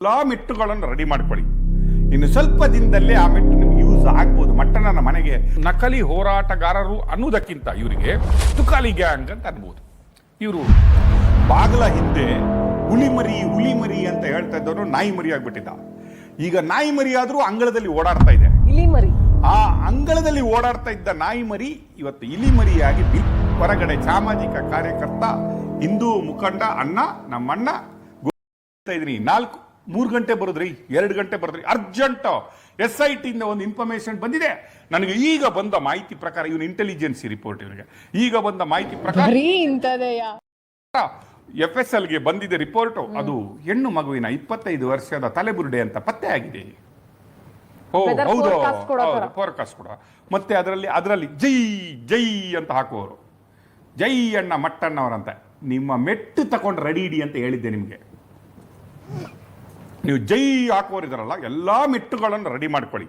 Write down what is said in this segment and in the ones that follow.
ಎಲ್ಲ ಮೆಟ್ಟುಗಳನ್ನು ರೆಡಿ ಮಾಡ್ಕೊಳ್ಳಿ. ಇನ್ನು ಸ್ವಲ್ಪ ದಿನದಲ್ಲೇ ಆ ಮೆಟ್ಟು ನಿಮ್ಗೆ ಯೂಸ್ ಆಗ್ಬೋದು. ಮಟ್ಟಣ್ಣನ ಮನೆಗೆ ನಕಲಿ ಹೋರಾಟಗಾರರು ಅನ್ನೋದಕ್ಕಿಂತ ಇವರಿಗೆ ತುಕಾಲಿ ಗ್ಯಾಂಗ್ ಅಂತ ಅನ್ಬೋದು. ಇವರು ಬಾಗಿಲ ಹಿಂದೆ ಹುಲಿಮರಿ ಅಂತ ಹೇಳ್ತಾ ಇದ್ದವರು ನಾಯಿ ಮರಿ ಆಗ್ಬಿಟ್ಟಿದ್ದ. ಈಗ ನಾಯಿ ಮರಿ ಆದ್ರೂ ಅಂಗಳದಲ್ಲಿ ಓಡಾಡ್ತಾ ಇದೆ. ಆ ಅಂಗಳದಲ್ಲಿ ಓಡಾಡ್ತಾ ಇದ್ದ ನಾಯಿ ಮರಿ ಇವತ್ತು ಇಲಿಮರಿಯಾಗಿ ಹೊರಗಡೆ ಸಾಮಾಜಿಕ ಕಾರ್ಯಕರ್ತ, ಹಿಂದೂ ಮುಖಂಡ ಅಣ್ಣ, ನಮ್ಮಣ್ಣ ಇದೀನಿ. 3 ಗಂಟೆ ಬರೋದ್ರಿ, 2 ಗಂಟೆ ಬರೋದ್ರಿ, ಅರ್ಜೆಂಟ್ SIT ಇಂದ ಒಂದು ಇನ್ಫಾರ್ಮೇಶನ್ ಬಂದಿದೆ ನನಗೆ. ಈಗ ಬಂದ ಮಾಹಿತಿ ಪ್ರಕಾರ, ಇವನು ಇಂಟೆಲಿಜೆನ್ಸಿ ರಿಪೋರ್ಟ್, ಇವನಿಗೆ ಈಗ ಬಂದ ಮಾಹಿತಿ ಪ್ರಕಾರ FSLಗೆ ಬಂದಿದೆ ರಿಪೋರ್ಟ್. ಅದು ಹೆಣ್ಣು ಮಗುವಿನ 25 ವರ್ಷದ ತಲೆಬುರುಡೆ ಅಂತ ಪತ್ತೆ ಆಗಿದೆ. ಹೌದು, ಫೋರ್ಕಾಸ್ಟ್ ಕೂಡ. ಮತ್ತೆ ಅದರಲ್ಲಿ ಜೈ ಜೈ ಅಂತ ಹಾಕುವವರು, ಜೈ ಅಣ್ಣ ಮಟ್ಟಣ್ಣವರಂತ. ನಿಮ್ಮ ಮೆಟ್ಟು ತಗೊಂಡು ರೆಡಿ ಇಡಿ ಅಂತ ಹೇಳಿದ್ದೆ ನಿಮಗೆ. ನೀವು ಜೈ ಹಾಕುವರಿದಾರಲ್ಲ, ಎಲ್ಲ ಮೆಟ್ಟುಗಳನ್ನು ರೆಡಿ ಮಾಡ್ಕೊಳ್ಳಿ.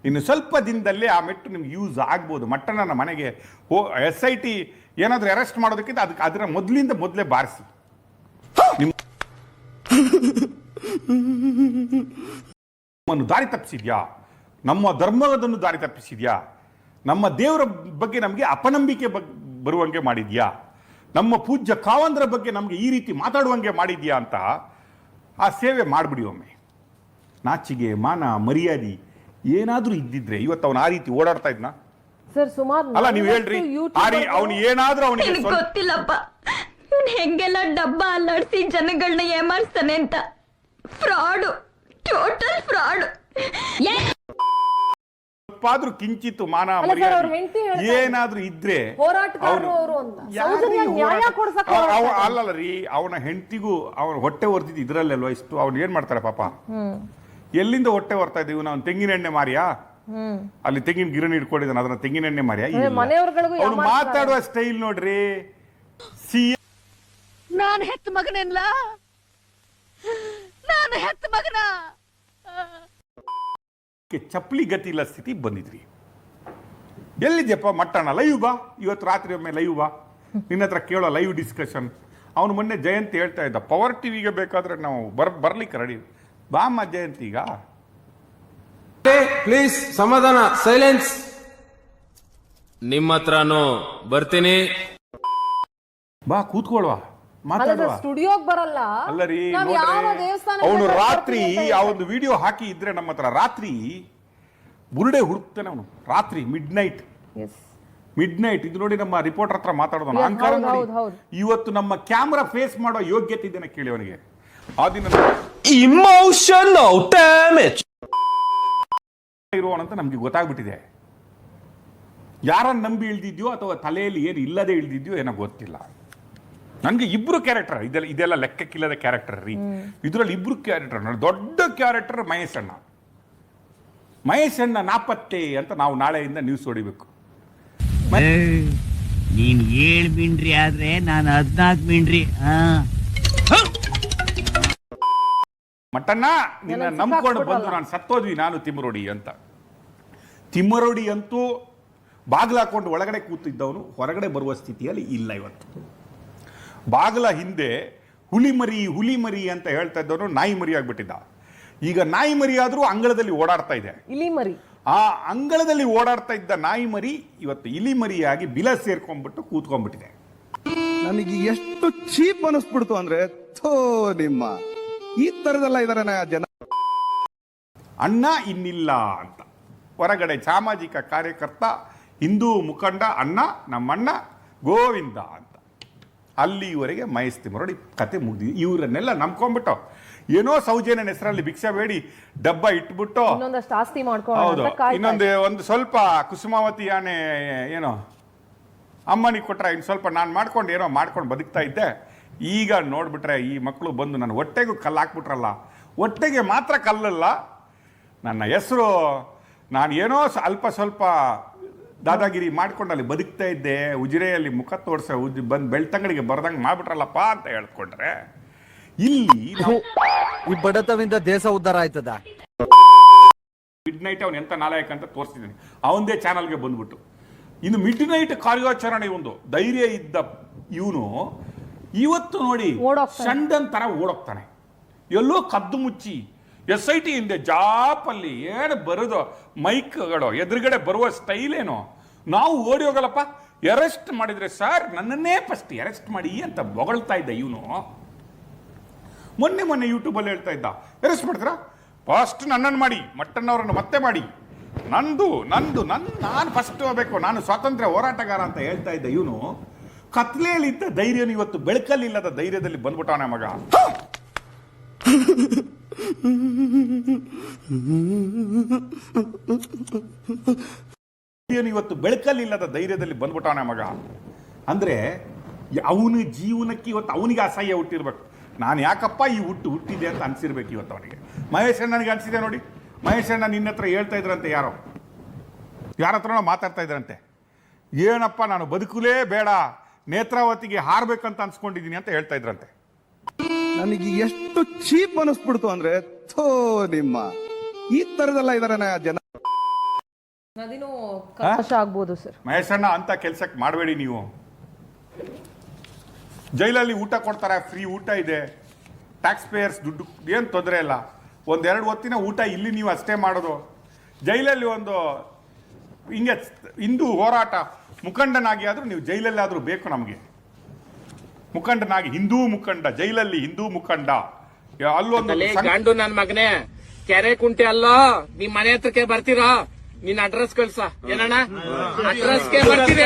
ಇನ್ನು ಸ್ವಲ್ಪ ದಿನದಲ್ಲೇ ಆ ಮೆಟ್ಟು ನಿಮ್ಗೆ ಯೂಸ್ ಆಗ್ಬೋದು. ಮಟ್ಟಣ್ಣನ ಮನೆಗೆ SIT ಏನಾದರೂ ಅರೆಸ್ಟ್ ಮಾಡೋದಕ್ಕಿಂತ ಅದರ ಮೊದಲೇ ಬಾರಿಸಿ. ನಿಮ್ಮನ್ನು ದಾರಿ ತಪ್ಪಿಸಿದ್ಯಾ, ನಮ್ಮ ಧರ್ಮದನ್ನು ದಾರಿ ತಪ್ಪಿಸಿದ್ಯಾ, ನಮ್ಮ ದೇವರ ಬಗ್ಗೆ ನಮಗೆ ಅಪನಂಬಿಕೆ ಬರುವಂಗೆ ಮಾಡಿದ್ಯಾ, ನಮ್ಮ ಪೂಜ್ಯ ಕಾವಂದ್ರ ಬಗ್ಗೆ ನಮಗೆ ಈ ರೀತಿ ಮಾತಾಡುವಂಗೆ ಮಾಡಿದ್ಯಾ ಅಂತ ಆ ಸೇವೆ ಮಾಡಿಬಿಡಿ ಒಮ್ಮೆ. ನಾಚಿಗೆ ಮಾನ ಮರ್ಯಾದೆ ಏನಾದ್ರೂ ಇದ್ದಿದ್ರೆ ಇವತ್ತು ಅವನು ಆ ರೀತಿ ಓಡಾಡ್ತಾ ಇದ್ನ ಸರ್? ಸುಮಾರು ಅಲ್ಲ, ನೀವು ಹೇಳ್ರಿ, ಅವನು ಏನಾದ್ರೂ ಅವನಿಗೆ ಗೊತ್ತಿಲ್ಲಪ್ಪ ಹೆಂಗೆಲ್ಲ ಡಬ್ಬ ಅಲ್ಲಾಡ್ಸಿ ಜನಗಳನ್ನ ಏಮಾರಿಸ್ತಾನೆ ಅಂತ. Fraud, total fraud. ಆದ್ರೂ ಕಿಂಚಿತ್ತು ಮಾನ ಏನಾದ್ರೂ ಇದ್ರೆ ಅಲ್ಲಲ್ಲ ರೀ, ಅವನ ಹೆಂಡತಿಗೂ ಅವನ ಹೊಟ್ಟೆ ಹೊರ್ತಿದ್ದು ಇದ್ರಲ್ಲೇ ಅಲ್ವಾ ಇಷ್ಟು. ಅವ್ನು ಏನ್ ಮಾಡ್ತಾರೆ ಪಾಪ, ಎಲ್ಲಿಂದ ಹೊಟ್ಟೆ ಹೊರ್ತಾ ಇದ್ದೀವಿ ನಾವು? ತೆಂಗಿನ ಎಣ್ಣೆ ಮಾರಿಯಾ? ಅಲ್ಲಿ ತೆಂಗಿನ ಗಿರಣಿ ಇಟ್ಕೊಂಡಿದ್ದಾನೆ, ಅದನ್ನ ತೆಂಗಿನ ಎಣ್ಣೆ ಮಾರಿಯಾ? ಅವ್ನು ಮಾತಾಡುವ ಸ್ಟೈಲ್ ನೋಡ್ರಿ. ನಾನು ಹೆತ್ತ ಮಗನೆಲ್ಲ, ನಾನು ಹೆತ್ತ ಮಗನ ಚಪ್ಪಲಿ ಗತಿ ಇಲ್ಲ ಸ್ಥಿತಿ ಬಂದಿದ್ರಿ. ಎಲ್ಲಿದ್ಯಪ್ಪ ಮಟ್ಟಣ್ಣ? ಲೈವ್ ಬಾ, ಇವತ್ತು ರಾತ್ರಿ ಒಮ್ಮೆ ಲೈವ್ ಬಾ, ನಿನ್ನ ಹತ್ರ ಕೇಳೋ ಲೈವ್ ಡಿಸ್ಕಷನ್. ಅವನು ಮೊನ್ನೆ ಜಯಂತಿ ಹೇಳ್ತಾ ಇದ್ದ, ಪವರ್ ಟಿವಿಗೆ ಬೇಕಾದ್ರೆ ನಾವು ಬರ್ಲಿಕ್ಕೆ ರೆಡಿ. ಬಾಮ್ಮ ಜಯಂತಿ. ಈಗ ಪ್ಲೀಸ್ ಸಮಾಧಾನ, ಸೈಲೆನ್ಸ್. ನಿಮ್ಮ ಹತ್ರನೂ ಬರ್ತೀನಿ, ಬಾ ಕೂತ್ಕೊಳ್ವಾ, ಮಾತಾಡುವ. ಸ್ಟುಡಿಯೋಗೆ ಬರಲ್ಲ. ಅಲ್ಲ ರೀ, ಅವನು ರಾತ್ರಿ ಆ ಒಂದು ವಿಡಿಯೋ ಹಾಕಿ ಇದ್ರೆ ನಮ್ಮ ಹತ್ರ ರಾತ್ರಿ ಬುರುಡೆ ಹುಡುಕ್ತಾನೆ ಅವನು. ರಾತ್ರಿ ಮಿಡ್ ನೈಟ್ ಇದು ನೋಡಿ, ನಮ್ಮ ರಿಪೋರ್ಟರ್ ಹತ್ರ ಮಾತಾಡೋದು ಅಹಂಕಾರ ನೋಡಿ. ಇವತ್ತು ನಮ್ಮ ಕ್ಯಾಮ್ರಾ ಫೇಸ್ ಮಾಡೋ ಯೋಗ್ಯತೆ ಇದನ್ನ ಕೇಳಿ ಅವನಿಗೆ. ಆ ದಿನ ಇಮೋಷನಲ್ ಡ್ಯಾಮೇಜ್ ಇರುವವನಂತ ನಮ್ಗೆ ಗೊತ್ತಾಗ್ಬಿಟ್ಟಿದೆ. ಯಾರನ್ನ ನಂಬಿ ಇಳ್ದಿದ್ಯೋ ಅಥವಾ ತಲೆಯಲ್ಲಿ ಏನು ಇಲ್ಲದೆ ಇಳ್ದಿದ್ಯೋ ಏನೋ ಗೊತ್ತಿಲ್ಲ. ನನಗೆ ಇಬ್ರು ಕ್ಯಾರೆಕ್ಟರ್, ಇದೆಲ್ಲ ಲೆಕ್ಕಕ್ಕಿಲ್ಲದ ಕ್ಯಾರೆಕ್ಟರ್ ರೀ. ಇದರಲ್ಲಿ ಇಬ್ರು ಕ್ಯಾರೆಕ್ಟರ್. ದೊಡ್ಡ ಕ್ಯಾರೆಕ್ಟರ್ ಮಹೇಶ್ ಅಣ್ಣ ನಾಪತ್ತೆ ಅಂತ ನಾವು ನಾಳೆಯಿಂದ ನ್ಯೂಸ್ ಹೊಡಿಬೇಕು. ನೀನ್ 7 ಮಿಂಡ್ರಿ ಆದ್ರೆ ನಾನು 14 ಮಿಂಡ್ರಿ. ಮಟ್ಟಣ್ಣ, ನಿನ್ನ ನಂಬ್ಕೊಂಡು ಬಂದು ನಾನು ಸತ್ತೋದ್ವಿ, ನಾನು ತಿಮ್ಮರೋಡಿ ಅಂತ. ತಿಮ್ಮರೋಡಿ ಅಂತೂ ಬಾಗಿಲು ಹಾಕೊಂಡು ಒಳಗಡೆ ಕೂತಿದ್ದವನು ಹೊರಗಡೆ ಬರುವ ಸ್ಥಿತಿಯಲ್ಲಿ ಇಲ್ಲ ಇವತ್ತು. ಬಾಗಿಲ ಹಿಂದೆ ಹುಲಿಮರಿ ಅಂತ ಹೇಳ್ತಾ ಇದ್ದವನು ನಾಯಿ ಮರಿ ಆಗ್ಬಿಟ್ಟಿದ್ದ. ಈಗ ನಾಯಿ ಮರಿ ಆದ್ರೂ ಅಂಗಳದಲ್ಲಿ ಓಡಾಡ್ತಾ ಇದೆ. ಆ ಅಂಗಳದಲ್ಲಿ ಓಡಾಡ್ತಾ ಇದ್ದ ನಾಯಿ ಮರಿ ಇವತ್ತು ಇಲಿಮರಿಯಾಗಿ ಬಿಲ ಸೇರ್ಕೊಂಡ್ಬಿಟ್ಟು ಕೂತ್ಕೊಂಡ್ಬಿಟ್ಟಿದೆ. ನನಗೆ ಎಷ್ಟು ಚೀಪ್ ಅನಿಸ್ಬಿಡ್ತು ಅಂದ್ರೆ, ನಿಮ್ಮ ಈ ತರದೆಲ್ಲ ಇದಾರೆ ಜನ. ಅಣ್ಣ ಇನ್ನಿಲ್ಲ ಅಂತ ಹೊರಗಡೆ ಸಾಮಾಜಿಕ ಕಾರ್ಯಕರ್ತ, ಹಿಂದೂ ಮುಖಂಡ ಅಣ್ಣ, ನಮ್ಮಣ್ಣ ಗೋವಿಂದ ಅಂತ. ಅಲ್ಲಿವರೆಗೆ ಮಹೇಶ್ ತಿಮ್ಮರೋಡಿ ಕತೆ ಮುಗಿದಿದೆ. ಇವರನ್ನೆಲ್ಲ ನಂಬ್ಕೊಂಡ್ಬಿಟ್ಟು ಏನೋ ಸೌಜನ್ಯನ ಹೆಸರಲ್ಲಿ ಭಿಕ್ಷಾ ಬೇಡಿ ಡಬ್ಬ ಇಟ್ಬಿಟ್ಟು, ಹೌದು, ಒಂದು ಸ್ವಲ್ಪ ಕುಸುಮಾವತಿ ಯಾನೆ ಏನೋ ಅಮ್ಮನಿಗೆ ಕೊಟ್ರೆ ಇನ್ನು ಸ್ವಲ್ಪ ನಾನು ಮಾಡ್ಕೊಂಡು ಏನೋ ಮಾಡ್ಕೊಂಡು ಬದುಕ್ತಾ ಇದ್ದೆ. ಈಗ ನೋಡ್ಬಿಟ್ರೆ ಈ ಮಕ್ಕಳು ಬಂದು ನನ್ನ ಹೊಟ್ಟೆಗೂ ಕಲ್ಲು ಹಾಕ್ಬಿಟ್ರಲ್ಲ. ಹೊಟ್ಟೆಗೆ ಮಾತ್ರ ಕಲ್ಲಲ್ಲ, ನನ್ನ ಹೆಸರು, ನಾನು ಏನೋ ಅಲ್ಪ ಸ್ವಲ್ಪ ದಾದಾಗಿರಿ ಮಾಡ್ಕೊಂಡು ಅಲ್ಲಿ ಬದುಕ್ತಾ ಇದ್ದೆ, ಉಜಿರೆಯಲ್ಲಿ ಮುಖ ತೋರ್ಸ ಬಂದು ಬೆಳ್ತಂಗಡಿಗೆ ಬರ್ದಂಗೆ ಮಾಡ್ಬಿಟ್ರಲ್ಲಪ್ಪ ಅಂತ ಹೇಳ್ಕೊಂಡ್ರೆ, ಇಲ್ಲಿ ಈ ಬಡತವಿಂದ ದೇಶ ಉದ್ಧಾರ ಆಯ್ತದ. ಮಿಡ್ ನೈಟ್ ಅವನು ಎಂತ ನಾಲಾಯಕ ಅಂತ ತೋರಿಸ್ತಿದ್ದಾನೆ ಅವನದೇ ಚಾನಲ್ಗೆ ಬಂದ್ಬಿಟ್ಟು. ಇನ್ನು ಮಿಡ್ ನೈಟ್ ಕಾರ್ಯಾಚರಣೆ ಒಂದು ಧೈರ್ಯ ಇದ್ದ ಇವನು ಇವತ್ತು ನೋಡಿ ಸಂಡನ್ ತರ ಓಡೋಗ್ತಾನೆ. ಎಲ್ಲೋ ಕದ್ದು ಮುಚ್ಚಿ SIT ಹಿಂದೆ ಜಾಪಲ್ಲಿ ಏನು ಬರೋದು ಮೈಕ್ಗಳು ಎದುರುಗಡೆ ಬರುವ ಸ್ಟೈಲ್ ಏನು, ನಾವು ಓಡಿ ಹೋಗಲ್ಲಪ್ಪ, ಅರೆಸ್ಟ್ ಮಾಡಿದ್ರೆ ಸರ್ ನನ್ನನ್ನೇ ಫಸ್ಟ್ ಅರೆಸ್ಟ್ ಮಾಡಿ ಅಂತ ಹೊಗಳ್ತಾ ಇದ್ದ ಇವನು. ಮೊನ್ನೆ ಯೂಟ್ಯೂಬಲ್ಲಿ ಹೇಳ್ತಾ ಇದ್ದ, ಅರೆಸ್ಟ್ ಮಾಡ್ತೀರಾ ಫಸ್ಟ್ ನನ್ನನ್ನು ಮಾಡಿ, ಮಟ್ಟಣ್ಣವರನ್ನು ಮತ್ತೆ ಮಾಡಿ, ನಾನು ಫಸ್ಟ್ ಹೋಗ್ಬೇಕು, ನಾನು ಸ್ವಾತಂತ್ರ್ಯ ಹೋರಾಟಗಾರ ಅಂತ ಹೇಳ್ತಾ ಇದ್ದ ಇವನು ಕತ್ಲೆಯಲ್ಲಿದ್ದ ಧೈರ್ಯನು ಇವತ್ತು ಬೆಳಕಲ್ಲಿಲ್ಲದ ಧೈರ್ಯದಲ್ಲಿ ಬಂದ್ಬಿಟ್ಟವನ ಮಗ. ಇವತ್ತು ಬೆಳಕಲ್ಲಿಲ್ಲದ ಧೈರ್ಯದಲ್ಲಿ ಬಂದ್ಬಿಟ್ಟವನ ಮಗ. ಅಂದ್ರೆ ಅವನ ಜೀವನಕ್ಕೆ ಇವತ್ತು ಅವನಿಗೆ ಅಸಹ್ಯ ಹುಟ್ಟಿರ್ಬೇಕು. ನಾನು ಯಾಕಪ್ಪ ಈ ಹುಟ್ಟಿದೆ ಅಂತ ಅನ್ಸಿರ್ಬೇಕು ಇವತ್ತು ಅವನಿಗೆ. ಮಹೇಶ್ ಅಣ್ಣನಿಗೆ ಅನ್ಸಿದೆ ನೋಡಿ. ಮಹೇಶ್ ಅಣ್ಣ ನಿನ್ನ ಹತ್ರ ಹೇಳ್ತಾ ಇದ್ರಂತೆ, ಯಾರ ಹತ್ರನೋ ಮಾತಾಡ್ತಾ ಇದ್ರಂತೆ, ಏನಪ್ಪ ನಾನು ಬದುಕಲೇ ಬೇಡ, ನೇತ್ರಾವತಿಗೆ ಹಾರ್ಬೇಕಂತ ಅನ್ಸ್ಕೊಂಡಿದ್ದೀನಿ ಅಂತ ಹೇಳ್ತಾ ಇದ್ರಂತೆ. ನನಗೆ ಎಷ್ಟು ಚೀಪ್ ಅನಿಸ್ಬಿಡ್ತು ಅಂದ್ರೆ, ಥೋ ನಿಮ್ಮ ಈ ತರದೆಲ್ಲ ಇದಾರೆ ಜನ. ಆಗ್ಬೋದು ಸರ್. ಮಹೇಶ್ ಅಣ್ಣ ಅಂತ ಕೆಲ್ಸಕ್ಕೆ ಮಾಡಬೇಡಿ ನೀವು. ಜೈಲಲ್ಲಿ ಊಟ ಕೊಡ್ತಾರೆ, ಫ್ರೀ ಊಟ ಇದೆ, ಟ್ಯಾಕ್ಸ್ ಪೇಯರ್ಸ್ ದುಡ್ಡು, ಏನು ತೊಂದರೆ ಇಲ್ಲ. 1-2 ಹೊತ್ತಿನ ಊಟ ಇಲ್ಲಿ ನೀವು ಅಷ್ಟೇ ಮಾಡೋದು. ಜೈಲಲ್ಲಿ ಒಂದು ಹಿಂಗೆ ಹಿಂದೂ ಹೋರಾಟ ಮುಖಂಡನಾಗಿ ಆದರೂ ನೀವು ಜೈಲಲ್ಲಾದರೂ ಬೇಕು ನಮಗೆ. ಮುಖಂಡನಾಗಿ ಹಿಂದೂ ಮುಖಂಡ, ಜೈಲಲ್ಲಿ ಹಿಂದೂ ಮುಖಂಡ, ಅಲ್ಲೊಂದು ಗಂಡು ನನ್ ಮಗನೇ ಕೆರೆ ಕುಂಟೆ ಅಲ್ಲ, ನಿಮ್ ಮನೆ ಹತ್ರಕ್ಕೆ ಬರ್ತೀರಾ, ನಿನ್ ಅಡ್ರೆಸ್ ಕಳ್ಸ. ಏನಣ್ಣ ಅಡ್ರೆಸ್ಗೆ ಬರ್ತೀರಿ,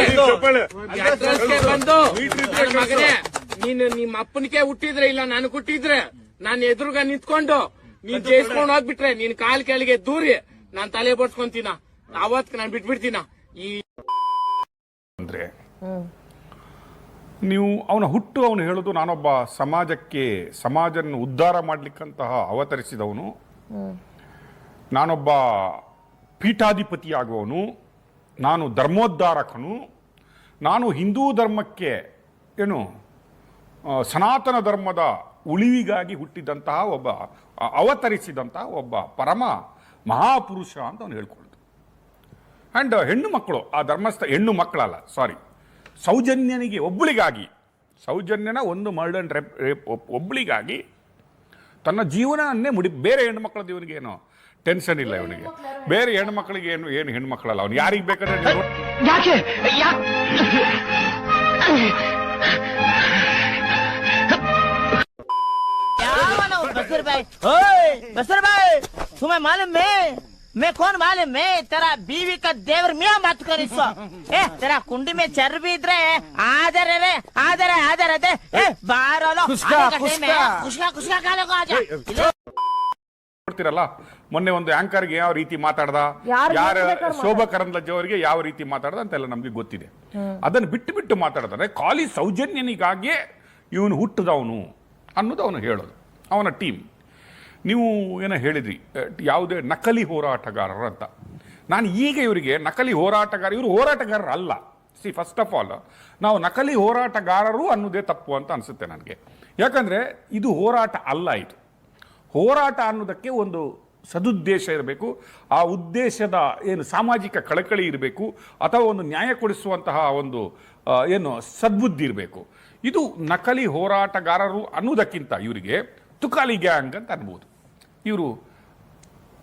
ಅಡ್ರೆಸ್ಗೆ ಬಂದು ನನ್ ಮಗನೇ ನೀನು ನಿಮ್ಮ ಅಪ್ಪನಿಗೆ ಹುಟ್ಟಿದ್ರೆ ಇಲ್ಲ ನಾನು ಹುಟ್ಟಿದ್ರೆ ನಾನು ಎದುರುಗ ನಿಂತ್ಕೊಂಡು ನೀನ್ ಜಯಿಸ್ಕೊಂಡು ಹೋಗ್ಬಿಟ್ರೆ ನೀನ್ ಕಾಲ್ ಕೆಳಗೆ ದೂರಿ ನಾನ್ ತಲೆ ಬಡ್ಸ್ಕೊಂತೀನ, ಅವತ್ ನಾನ್ ಬಿಟ್ಬಿಡ್ತೀನ. ಈ ಅಂದ್ರೆ ನೀವು ಅವನ ಹುಟ್ಟು ಅವನು ಹೇಳೋದು, ನಾನೊಬ್ಬ ಸಮಾಜವನ್ನು ಉದ್ಧಾರ ಮಾಡ್ಲಿಕ್ಕಂತಹ ಅವತರಿಸಿದವನು, ನಾನೊಬ್ಬ ಪೀಠಾಧಿಪತಿಯಾಗುವವನು, ನಾನು ಧರ್ಮೋದ್ಧಾರಕನು, ನಾನು ಹಿಂದೂ ಧರ್ಮಕ್ಕೆ ಏನು ಸನಾತನ ಧರ್ಮದ ಉಳಿವಿಗಾಗಿ ಹುಟ್ಟಿದಂತಹ ಒಬ್ಬ ಅವತರಿಸಿದಂತಹ ಒಬ್ಬ ಪರಮ ಮಹಾಪುರುಷ ಅಂತ ಅವನು ಹೇಳ್ಕೊಳ್ಳೋದು. ಆ್ಯಂಡ್ ಹೆಣ್ಣು ಮಕ್ಕಳು, ಆ ಧರ್ಮಸ್ಥ ಹೆಣ್ಣು ಮಕ್ಕಳಲ್ಲ, ಸಾರಿ, ಸೌಜನ್ಯನಿಗೆ ಒಬ್ಬಳಿಗಾಗಿ, ಸೌಜನ್ಯನ ಒಂದು ಮರ್ಡರ್ ರೇಪ್ ಒಬ್ಬಳಿಗಾಗಿ ತನ್ನ ಜೀವನನ್ನೇ ಬೇರೆ ಹೆಣ್ಣು ಮಕ್ಕಳದ್ದು ಇವನಿಗೆ ಏನು ಟೆನ್ಷನ್ ಇಲ್ಲ. ಇವನಿಗೆ ಬೇರೆ ಹೆಣ್ಣು ಮಕ್ಕಳಿಗೆ ಏನು ಹೆಣ್ಣು ಮಕ್ಕಳಲ್ಲ, ಅವನು ಯಾರಿಗೆ ಬೇಕಾದ್ರೆ बसर भाई तुम्हें मालूम मैं कौन मालूम? मैं तेरा बीवी का देवर मियाँ बात कर तेरा कुंडी में चर्बी इधरे आदर रे आदर बाहर खुशका खा लो आजा. ನೋಡ್ತಿರಲ್ಲ, ಮೊನ್ನೆ ಒಂದು ಆಂಕರ್ಗೆ ಯಾವ ರೀತಿ ಮಾತಾಡ್ದ, ಯಾರ ಶೋಭಾ ಕರಂದ್ಲಾಜೆ ಅವರಿಗೆ ಯಾವ ರೀತಿ ಮಾತಾಡ್ದ ಅಂತೆಲ್ಲ ನಮ್ಗೆ ಗೊತ್ತಿದೆ. ಅದನ್ನು ಬಿಟ್ಟು ಮಾತಾಡ್ತಾರೆ, ಖಾಲಿ ಸೌಜನ್ಯನಿಗಾಗಿಯೇ ಇವನು ಹುಟ್ಟದವನು ಅನ್ನೋದು ಅವನು ಹೇಳೋದು, ಅವನ ಟೀಮ್. ನೀವು ಏನೋ ಹೇಳಿದ್ರಿ, ಯಾವುದೇ ನಕಲಿ ಹೋರಾಟಗಾರರು ಅಂತ. ನಾನು ಈಗ ಇವರಿಗೆ ನಕಲಿ ಇವರು ಹೋರಾಟಗಾರರು ಅಲ್ಲ. ಫಸ್ಟ್ ಆಫ್ ಆಲ್ ನಾವು ನಕಲಿ ಹೋರಾಟಗಾರರು ಅನ್ನೋದೇ ತಪ್ಪು ಅಂತ ಅನಿಸುತ್ತೆ ನನಗೆ. ಯಾಕಂದರೆ ಇದು ಹೋರಾಟ ಅಲ್ಲ. ಇದು ಹೋರಾಟ ಅನ್ನೋದಕ್ಕೆ ಒಂದು ಸದುದ್ದೇಶ ಇರಬೇಕು, ಆ ಉದ್ದೇಶದ ಏನು ಸಾಮಾಜಿಕ ಕಳಕಳಿ ಇರಬೇಕು, ಅಥವಾ ಒಂದು ನ್ಯಾಯ ಕೊಡಿಸುವಂತಹ ಒಂದು ಏನು ಸದ್ಬುದ್ಧಿ ಇರಬೇಕು. ಇದು ನಕಲಿ ಹೋರಾಟಗಾರರು ಅನ್ನೋದಕ್ಕಿಂತ ಇವರಿಗೆ ತುಕಾಲಿ ಗ್ಯಾಂಗ್ ಅಂತ ಅನ್ಬೋದು. ಇವರು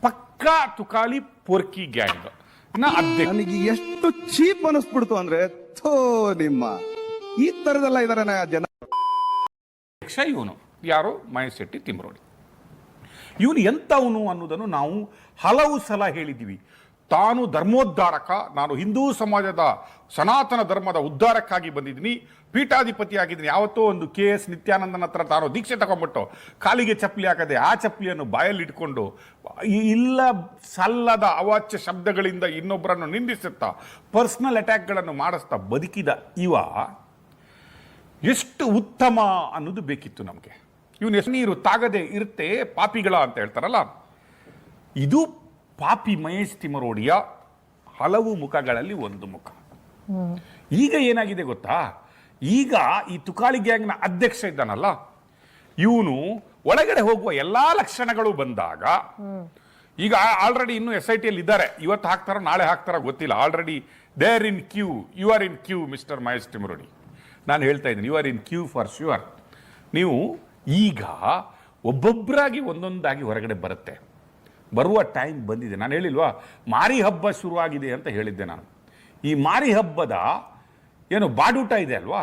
ಪಕ್ಕಾ ತುಕಾಲಿ ಪೊರ್ಕಿ ಗ್ಯಾಂಗ್. ನನಗೆ ಎಷ್ಟು ಚೀಪ್ ಅನಿಸ್ಬಿಡ್ತು ಅಂದ್ರೆ, ಥೋ ನಿಮ್ಮ ಈ ತರದೆಲ್ಲ ಇದಾರೆ ಜನ. ಇವನು ಯಾರು? ಮಹೇಶ್ ಶೆಟ್ಟಿ ತಿಮ್ರೋಡಿ. ಇವನು ಎಂಥವನು ಅನ್ನೋದನ್ನು ನಾವು ಹಲವು ಸಲ ಹೇಳಿದ್ದೀವಿ. ತಾನು ಧರ್ಮೋದ್ಧಾರಕ, ನಾನು ಹಿಂದೂ ಸಮಾಜದ ಸನಾತನ ಧರ್ಮದ ಉದ್ಧಾರಕ್ಕಾಗಿ ಬಂದಿದ್ದೀನಿ, ಪೀಠಾಧಿಪತಿ ಆಗಿದ್ದೀನಿ. ಯಾವತ್ತೋ ಒಂದು KS ನಿತ್ಯಾನಂದನ ಹತ್ರ ತಾನು ದೀಕ್ಷೆ ತಗೊಂಡ್ಬಿಟ್ಟು ಕಾಲಿಗೆ ಚಪ್ಪಲಿ ಹಾಕದೆ ಆ ಚಪ್ಪಲಿಯನ್ನು ಬಾಯಲ್ಲಿ ಇಟ್ಕೊಂಡು ಇಲ್ಲ ಸಲ್ಲದ ಅವಾಚ್ಯ ಶಬ್ದಗಳಿಂದ ಇನ್ನೊಬ್ಬರನ್ನು ನಿಂದಿಸುತ್ತಾ ಪರ್ಸನಲ್ ಅಟ್ಯಾಕ್ಗಳನ್ನು ಮಾಡಿಸ್ತಾ ಬದುಕಿದ ಇವ ಎಷ್ಟು ಉತ್ತಮ ಅನ್ನೋದು ಬೇಕಿತ್ತು ನಮಗೆ. ಇವನು ಎಷ್ಟು ನೀರು ತಾಗದೆ ಇರುತ್ತೆ ಪಾಪಿಗಳ ಅಂತ ಹೇಳ್ತಾರಲ್ಲ, ಇದು ಪಾಪಿ ಮಹೇಶ್ ತಿಮರೋಡಿಯ ಹಲವು ಮುಖಗಳಲ್ಲಿ ಒಂದು ಮುಖ. ಈಗ ಏನಾಗಿದೆ ಗೊತ್ತಾ? ಈಗ ಈ ತುಕಾಲಿ ಗ್ಯಾಂಗ್ನ ಅಧ್ಯಕ್ಷ ಇದ್ದಾನಲ್ಲ, ಇವನು ಒಳಗಡೆ ಹೋಗುವ ಎಲ್ಲಾ ಲಕ್ಷಣಗಳು ಬಂದಾಗ, ಈಗ ಆಲ್ರೆಡಿ ಇನ್ನು SITಯಲ್ಲಿ ಇದ್ದಾರೆ, ಇವತ್ತು ಹಾಕ್ತಾರೋ ನಾಳೆ ಹಾಕ್ತಾರೋ ಗೊತ್ತಿಲ್ಲ. Already they are in queue, you are in queue mister Mahesh Thimarodi. ನಾನು ಹೇಳ್ತಾ ಇದ್ದೀನಿ, you are in queue for sure. ನೀವು ಈಗ ಒಬ್ಬೊಬ್ಬರಾಗಿ ಒಂದೊಂದಾಗಿ ಹೊರಗಡೆ ಬರುತ್ತೆ. ಬರುವ ಟೈಮ್ ಬಂದಿದೆ. ನಾನು ಹೇಳಿಲ್ವಾ ಮಾರಿ ಹಬ್ಬ ಶುರುವಾಗಿದೆ ಅಂತ ಹೇಳಿದ್ದೆ ನಾನು. ಈ ಮಾರಿ ಹಬ್ಬದ ಏನು ಬಾಡೂಟ ಇದೆ ಅಲ್ವಾ,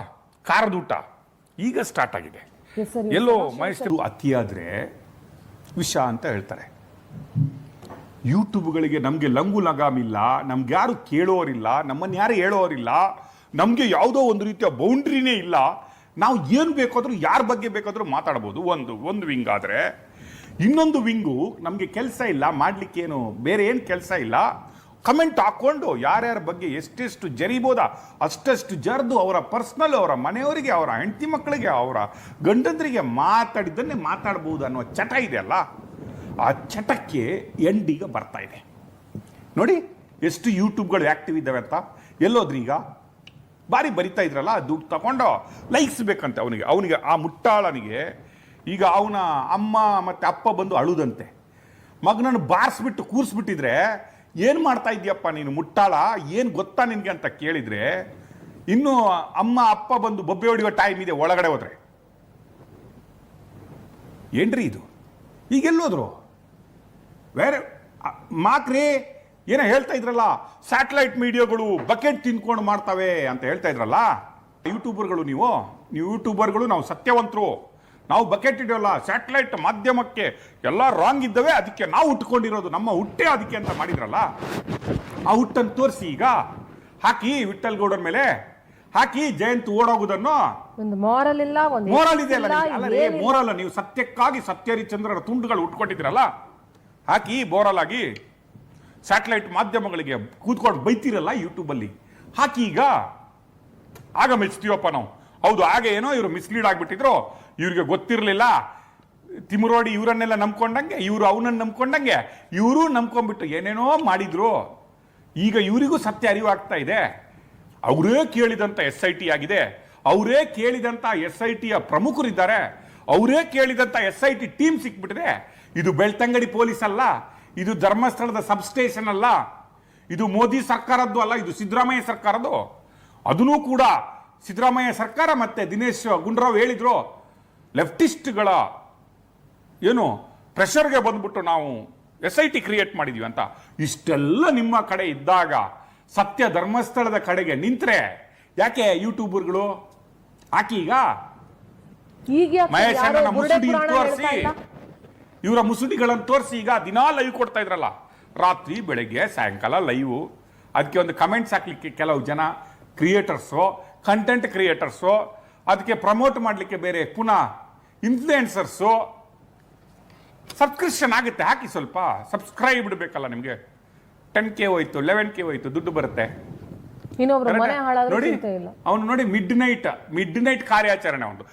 ಖಾರದೂಟ ಈಗ ಸ್ಟಾರ್ಟ್ ಆಗಿದೆ. ಎಲ್ಲೋ ಮಹೇಶ್ವರು ಅತಿಯಾದ್ರೆ ವಿಷ ಅಂತ ಹೇಳ್ತಾರೆ. ಯೂಟ್ಯೂಬ್ಗಳಿಗೆ ನಮಗೆ ಲಂಗು ಲಗಾಮಿಲ್ಲ, ನಮ್ಗೆ ಯಾರು ಕೇಳೋರಿಲ್ಲ, ನಮ್ಮನ್ನು ಯಾರು ಹೇಳೋರಿಲ್ಲ, ನಮಗೆ ಯಾವುದೋ ಒಂದು ರೀತಿಯ ಬೌಂಡ್ರಿನೇ ಇಲ್ಲ. ನಾವು ಏನು ಬೇಕಾದರೂ ಯಾರ ಬಗ್ಗೆ ಬೇಕಾದರೂ ಮಾತಾಡ್ಬೋದು. ಒಂದು ವಿಂಗ್ ಆದರೆ ಇನ್ನೊಂದು ವಿಂಗು ನಮಗೆ ಕೆಲಸ ಇಲ್ಲ, ಮಾಡಲಿಕ್ಕೇನು ಬೇರೆ ಏನು ಕೆಲಸ ಇಲ್ಲ, ಕಮೆಂಟ್ ಹಾಕ್ಕೊಂಡು ಯಾರ್ಯಾರ ಬಗ್ಗೆ ಎಷ್ಟೆಷ್ಟು ಜರಿಬೋದ ಅಷ್ಟಷ್ಟು ಜರಿದು ಅವರ ಪರ್ಸ್ನಲ್, ಅವರ ಮನೆಯವರಿಗೆ, ಅವರ ಹೆಂಡತಿ ಮಕ್ಕಳಿಗೆ, ಅವರ ಗಂಡಂದರಿಗೆ ಮಾತಾಡಿದ್ದನ್ನೇ ಮಾತಾಡ್ಬೋದು ಅನ್ನೋ ಚಟ ಇದೆಯಲ್ಲ, ಆ ಚಟಕ್ಕೆ ಎಂಡೀಗ ಬರ್ತಾ ಇದೆ. ನೋಡಿ ಎಷ್ಟು ಯೂಟ್ಯೂಬ್ಗಳು ಆ್ಯಕ್ಟಿವ್ ಇದ್ದಾವೆ ಅಂತ. ಎಲ್ಲೋದ್ರಿ ಈಗ ಬಾರಿ ಬರಿತಾ ಇದ್ರಲ್ಲ, ದುಡ್ಡು ತಗೊಂಡು ಲೈಕ್ಸ್ ಬೇಕಂತೆ ಅವನಿಗೆ ಆ ಮುಟ್ಟಾಳನಿಗೆ. ಈಗ ಅವನ ಅಮ್ಮ ಮತ್ತು ಅಪ್ಪ ಬಂದು ಅಳುದಂತೆ. ಮಗನನ್ನು ಬಾರಿಸ್ಬಿಟ್ಟು ಕೂರಿಸ್ಬಿಟ್ಟಿದ್ರೆ ಏನು ಮಾಡ್ತಾ ಇದೆಯಪ್ಪ ನೀನು ಮುಟ್ಟಾಳ, ಏನು ಗೊತ್ತಾ ನಿನಗೆ ಅಂತ ಕೇಳಿದರೆ ಇನ್ನು ಅಮ್ಮ ಅಪ್ಪ ಬಂದು ಬೊಬ್ಬೆ ಹೊಡೆಯೋ ಟೈಮ್ ಇದೆ ಒಳಗಡೆ ಹೋದ್ರೆ. ಏನ್ರಿ ಇದು? ಈಗೆಲ್ಲೋದ್ರು ಬೇರೆ ಮಾಕ್ರಿ ಏನೋ ಹೇಳ್ತಾ ಇದ್ರಲ್ಲ, ಸ್ಯಾಟಲೈಟ್ ಮೀಡಿಯಾಗಳು ಬಕೆಟ್ ತಿನ್ಕೊಂಡು ಮಾಡ್ತವೆ ಅಂತ ಹೇಳ್ತಾ ಇದ್ರಲ್ಲ. ಯೂಟ್ಯೂಬರ್ಗಳು ನೀವು ಯೂಟ್ಯೂಬರ್ಗಳು ನಾವು ಸತ್ಯವಂತರು, ನಾವು ಬಕೆಟ್ ಇಡೋಲ್ಲ, ಸ್ಯಾಟಲೈಟ್ ಮಾಧ್ಯಮಕ್ಕೆ ಎಲ್ಲ ರಾಂಗ್ ಇದ್ದವೆ, ಅದಕ್ಕೆ ನಾವು ಉಟ್ಕೊಂಡಿರೋದು, ನಮ್ಮ ಹುಟ್ಟೆ ಅದಕ್ಕೆ ಅಂತ ಮಾಡಿದ್ರಲ್ಲ. ಆ ಹುಟ್ಟನ್ನು ತೋರಿಸಿ ಈಗ ಹಾಕಿ ವಿಠಲ್ ಗೌಡರ ಮೇಲೆ ಹಾಕಿ ಜಯಂತ್ ಓಡೋಗುದನ್ನು. ಒಂದು ಮಾರಲ್ ಇಲ್ಲ, ಒಂದು ಮೋರಲ್ ಇದೆ ಅಲ್ಲ, ಮೋರಲ್ ನೀವು ಸತ್ಯಕ್ಕಾಗಿ ಸತ್ಯಹರಿಶ್ಚಂದ್ರರ ತುಂಡುಗಳು ಉಟ್ಕೊಂಡಿದ್ದೀರಲ್ಲ, ಹಾಕಿ ಬೋರಲ್ ಆಗಿ ಸ್ಯಾಟಲೈಟ್ ಮಾಧ್ಯಮಗಳಿಗೆ ಕೂತ್ಕೊಂಡು ಬೈತಿರಲ್ಲ ಯೂಟ್ಯೂಬಲ್ಲಿ, ಹಾಕಿ ಈಗ. ಆಗ ಮೆಚ್ತೀವಪ್ಪ ನಾವು. ಹೌದು, ಆಗ ಏನೋ ಇವರು ಮಿಸ್ಲೀಡ್ ಆಗ್ಬಿಟ್ಟಿದ್ರು, ಇವ್ರಿಗೆ ಗೊತ್ತಿರಲಿಲ್ಲ, ತಿಮುರೋಡಿ ಇವರನ್ನೆಲ್ಲ ನಂಬ್ಕೊಂಡಂಗೆ, ಇವರು ಅವನನ್ನು ನಂಬ್ಕೊಂಡಂಗೆ, ಇವರು ನಂಬ್ಕೊಂಡ್ಬಿಟ್ಟು ಏನೇನೋ ಮಾಡಿದ್ರು. ಈಗ ಇವರಿಗೂ ಸತ್ಯ ಅರಿವಾಗ್ತಾ ಇದೆ. ಅವರೇ ಕೇಳಿದಂಥ SIT ಆಗಿದೆ, ಅವರೇ ಕೇಳಿದಂಥ SITಯ ಪ್ರಮುಖರಿದ್ದಾರೆ, ಅವರೇ ಕೇಳಿದಂಥ SIT ಟೀಮ್ ಸಿಕ್ಬಿಟ್ಟಿದೆ. ಇದು ಬೆಳ್ತಂಗಡಿ ಪೊಲೀಸ್ ಅಲ್ಲ, ಇದು ಧರ್ಮಸ್ಥಳದ ಸಬ್ಸ್ಟೇಷನ್ ಅಲ್ಲ, ಇದು ಮೋದಿ ಸರ್ಕಾರದ್ದು ಅಲ್ಲ, ಇದು ಸಿದ್ದರಾಮಯ್ಯ ಸರ್ಕಾರದ್ದು. ಅದನ್ನೂ ಕೂಡ ಸಿದ್ದರಾಮಯ್ಯ ಸರ್ಕಾರ ಮತ್ತೆ ದಿನೇಶ್ ಗುಂಡೂರಾವ್ ಹೇಳಿದ್ರು, ಲೆಫ್ಟಿಸ್ಟ್ಗಳ ಏನು ಪ್ರೆಷರ್ಗೆ ಬಂದ್ಬಿಟ್ಟು ನಾವು SIT ಕ್ರಿಯೇಟ್ ಮಾಡಿದೀವಿ ಅಂತ. ಇಷ್ಟೆಲ್ಲ ನಿಮ್ಮ ಕಡೆ ಇದ್ದಾಗ ಸತ್ಯ ಧರ್ಮಸ್ಥಳದ ಕಡೆಗೆ ನಿಂತ್ರೆ ಯಾಕೆ ಯೂಟ್ಯೂಬರ್ಗಳು ಹಾಕಿ ಈಗ ಮಹೇಶ್ ಅಣ್ಣನ ಮುಸುಡಿ ತೋರಿಸಿ, ಇವರ ಮುಸುಡಿಗಳನ್ನು ತೋರಿಸಿ ಈಗ ದಿನಾ ಲೈವ್ ಕೊಡ್ತಾ ಇದ್ರಲ್ಲ, ರಾತ್ರಿ ಬೆಳಗ್ಗೆ ಸಾಯಂಕಾಲ ಲೈವ್. ಅದಕ್ಕೆ ಒಂದು ಕಮೆಂಟ್ಸ್ ಹಾಕ್ಲಿಕ್ಕೆ ಕೆಲವು ಜನ ಕ್ರಿಯೇಟರ್ಸು, ಕಂಟೆಂಟ್ ಕ್ರಿಯೇಟರ್ಸು, ಅದಕ್ಕೆ ಪ್ರಮೋಟ್ ಮಾಡಲಿಕ್ಕೆ ಬೇರೆ ಪುನಃ ಇನ್ಫ್ಲೂಯೆನ್ಸರ್ಸು. ಸಬ್ಸ್ಕ್ರಿಪ್ಷನ್ ಆಗುತ್ತೆ, ಹಾಕಿ ಸ್ವಲ್ಪ ಸಬ್ಸ್ಕ್ರೈಬ್ ಇಡಬೇಕಲ್ಲ ನಿಮಗೆ. 10K ಹೋಯ್ತು, 11K ಹೋಯ್ತು, ದುಡ್ಡು ಬರುತ್ತೆ. ಇನ್ನೊಬ್ರು ಮನೆ ಹಾಳಾದ್ರೆ ನೋಡಿ ಚಿಂತೆ ಇಲ್ಲ. ಅವನು ನೋಡಿ ಮಿಡ್ ನೈಟ್ ಕಾರ್ಯಾಚರಣೆ ಒಂದು